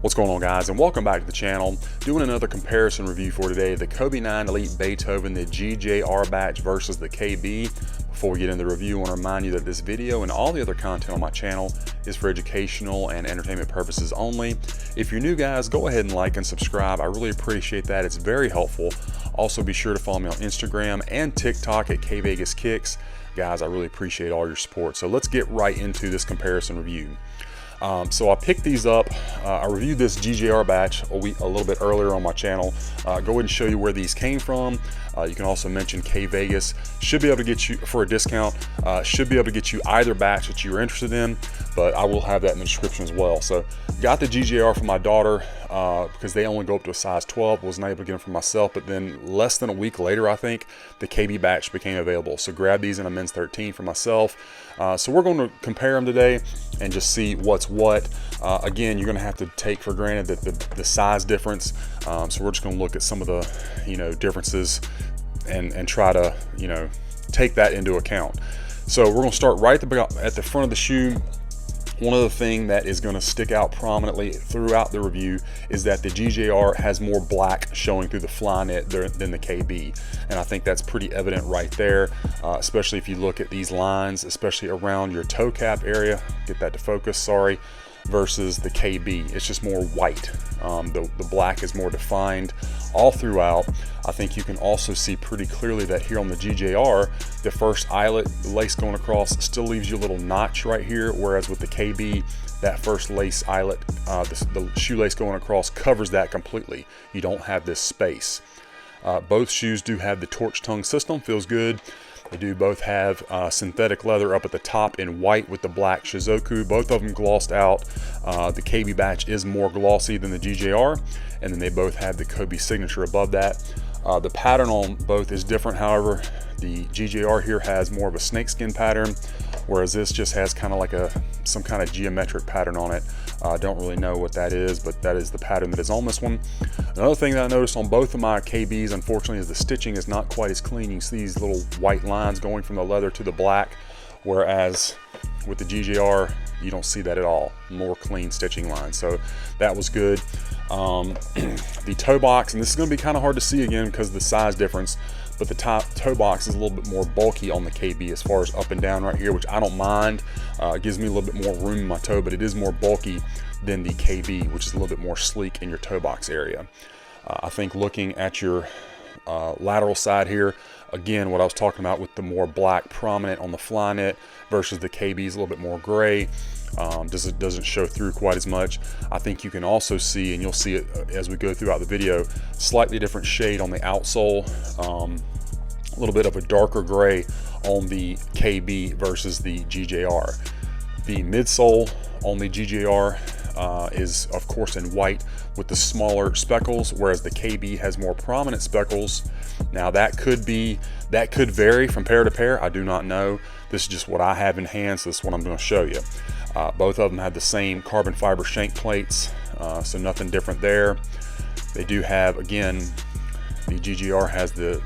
What's going on, guys, and welcome back to the channel. Doing another comparison review for today, the Kobe 9 Elite Beethoven, the GJR batch versus the KB. Before we get into the review, I want to remind you that this video and all the other content on my channel is for educational and entertainment purposes only. If you're new, guys, go ahead and like and subscribe. I really appreciate that. It's very helpful. Also, be sure to follow me on Instagram and TikTok at kvegaskickz. Guys, I really appreciate all your support. So let's get right into this comparison review. So I picked these up. I reviewed this GJR batch a little bit earlier on my channel. Go ahead and show you where these came from. You can also mention Vegas. Should be able to get you, for a discount, should be able to get you either batch that you're interested in, but I will have that in the description as well. So got the GJR for my daughter because they only go up to a size 12. Wasn't able to get them for myself, but then less than a week later, I think, the KB batch became available. So grabbed these in a men's 13 for myself. So we're going to compare them today and just see what's what. Again, you're going to have to take for granted that the size difference. So we're just going to look at some of the differences and try to take that into account. So we're going to start right at the front of the shoe. One other thing that is going to stick out prominently throughout the review is that the GJR has more black showing through the fly net than the KB. And I think that's pretty evident right there, especially if you look at these lines, especially around your toe cap area. Get that to focus, sorry. Versus the KB, it's just more white. The black is more defined all throughout. I think you can also see pretty clearly that here on the GJR, the first eyelet, the lace going across, still leaves you a little notch right here, whereas with the KB, that first lace eyelet, the shoelace going across covers that completely. You don't have this space. Both shoes do have the torch tongue system, feels good. They do both have synthetic leather up at the top in white with the black Shizuku. Both of them glossed out. The KB batch is more glossy than the GJR, and then they both have the Kobe signature above that. The pattern on both is different, however. The GJR here has more of a snakeskin pattern, whereas this just has kind of like some kind of geometric pattern on it. I don't really know what that is, but that is the pattern that is on this one. Another thing that I noticed on both of my KBs, unfortunately, is the stitching is not quite as clean. You see these little white lines going from the leather to the black, whereas with the GJR, you don't see that at all. More clean stitching lines, so that was good. The toe box, and this is going to be kind of hard to see again because of the size difference, but the top toe box is a little bit more bulky on the KB as far as up and down right here, which I don't mind. It gives me a little bit more room in my toe, but it is more bulky than the KB, which is a little bit more sleek in your toe box area. I think looking at your lateral side here, again, what I was talking about with the more black prominent on the fly net versus the KB is a little bit more gray. Doesn't show through quite as much. I think you can also see, and you'll see it as we go throughout the video, slightly different shade on the outsole, a little bit of a darker gray on the KB versus the GJR. The midsole on the GJR is of course in white with the smaller speckles, whereas the KB has more prominent speckles. Now that could vary from pair to pair. I do not know. This is just what I have in hand, so this is what I'm going to show you. Both of them have the same carbon fiber shank plates, so nothing different there. They do have, again, the GJR has the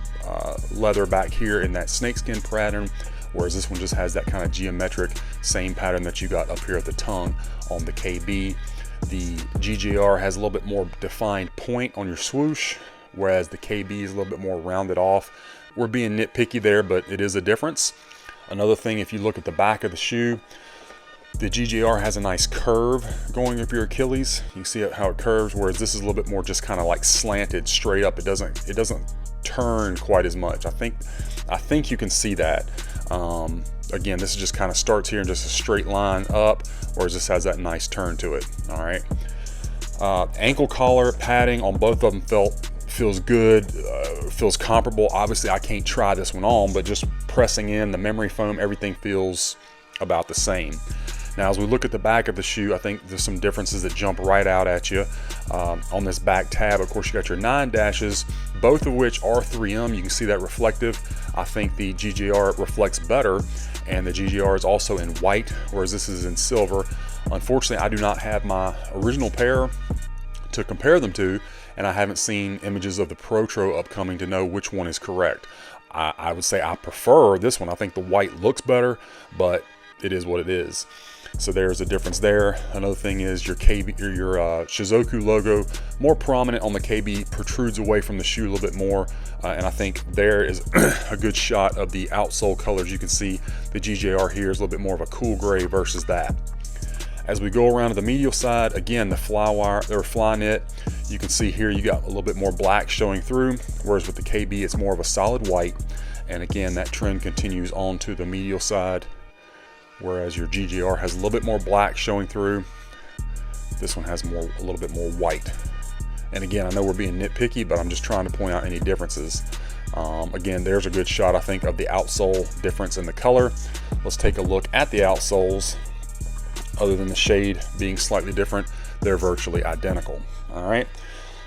leather back here in that snakeskin pattern, whereas this one just has that kind of geometric same pattern that you got up here at the tongue on the KB. The GJR has a little bit more defined point on your swoosh, whereas the KB is a little bit more rounded off. We're being nitpicky there, but it is a difference. Another thing, if you look at the back of the shoe, the GJR has a nice curve going up your Achilles. You can see how it curves, whereas this is a little bit more just kind of like slanted straight up. It doesn't turn quite as much. I think you can see that. Again, this just kind of starts here in just a straight line up, whereas this has that nice turn to it. All right. Ankle collar padding on both of them feels good, feels comparable. Obviously, I can't try this one on, but just pressing in the memory foam, everything feels about the same. Now, as we look at the back of the shoe, I think there's some differences that jump right out at you. On this back tab, of course, you got your 9 dashes, both of which are 3M. You can see that reflective. I think the GJR reflects better, and the GJR is also in white, whereas this is in silver. Unfortunately, I do not have my original pair to compare them to, and I haven't seen images of the Protro upcoming to know which one is correct. I would say I prefer this one. I think the white looks better, but it is what it is. So there's a difference there. Another thing is your KB or your Shizuku logo, more prominent on the KB, protrudes away from the shoe a little bit more. And I think there is a good shot of the outsole colors. You can see the GJR here is a little bit more of a cool gray versus that. As we go around to the medial side, again, the fly wire or fly knit, you can see here you got a little bit more black showing through, whereas with the KB, it's more of a solid white. And again, that trend continues on to the medial side, whereas your GJR has a little bit more black showing through. This one has a little bit more white. And again, I know we're being nitpicky, but I'm just trying to point out any differences. Again, there's a good shot, I think, of the outsole difference in the color. Let's take a look at the outsoles. Other than the shade being slightly different, they're virtually identical. All right,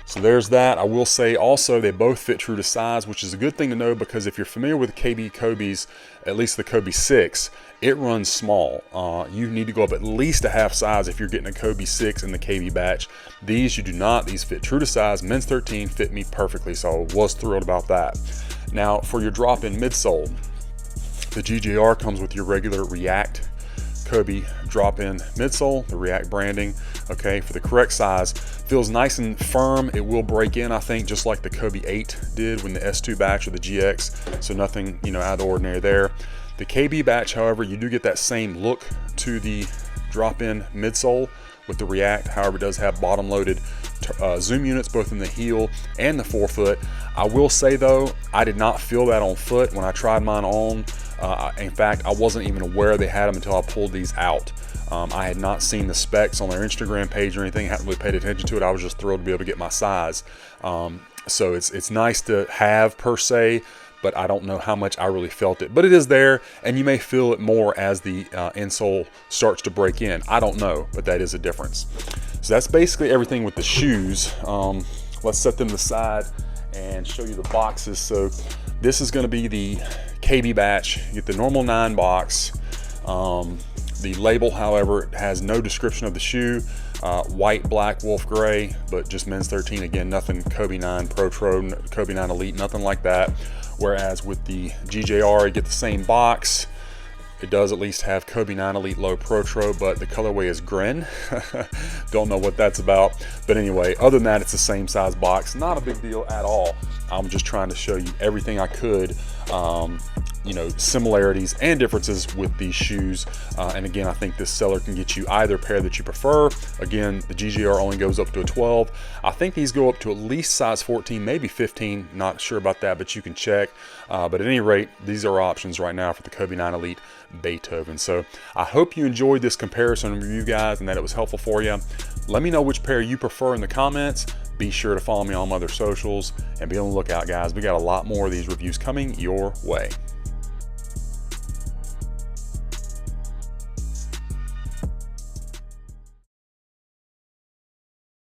so there's that. I will say also they both fit true to size, which is a good thing to know, because if you're familiar with KB Kobe's, at least the Kobe 6, it runs small. You need to go up at least a half size if you're getting a Kobe 6 in the KB batch. These you do not. These fit true to size. Men's 13 fit me perfectly, so I was thrilled about that. Now for your drop-in midsole, the GJR comes with your regular React Kobe drop-in midsole, the React branding. Okay, for the correct size, feels nice and firm. It will break in, I think, just like the Kobe 8 did when the S2 batch or the GX. So nothing, you know, out of the ordinary there. The KB batch, however, you do get that same look to the drop-in midsole with the React. However, it does have bottom-loaded zoom units both in the heel and the forefoot. I will say though, I did not feel that on foot when I tried mine on. In fact, I wasn't even aware they had them until I pulled these out. I had not seen the specs on their Instagram page or anything, hadn't really paid attention to it. I was just thrilled to be able to get my size. So it's nice to have per se, but I don't know how much I really felt it. But it is there, and you may feel it more as the insole starts to break in. I don't know, but that is a difference. So that's basically everything with the shoes. Let's set them aside and show you the boxes. So this is going to be the KB batch. You get the normal 9 box. The label, however, has no description of the shoe. White, black, wolf gray, but just men's 13. Again, nothing Kobe 9 Pro Tro, Kobe 9 Elite, nothing like that. Whereas with the GJR, you get the same box. It does at least have Kobe 9 Elite Low Pro Tro, but the colorway is Gren. Don't know what that's about. But anyway, other than that, it's the same size box. Not a big deal at all. I'm just trying to show you everything I could, you know, similarities and differences with these shoes. And again, I think this seller can get you either pair that you prefer. Again, the GJR only goes up to a 12. I think these go up to at least size 14, maybe 15. Not sure about that, but you can check. But at any rate, these are options right now for the Kobe 9 Elite Beethoven. So I hope you enjoyed this comparison review, guys, and that it was helpful for you. Let me know which pair you prefer in the comments. Be sure to follow me on my other socials and be on the lookout, guys. We got a lot more of these reviews coming your way.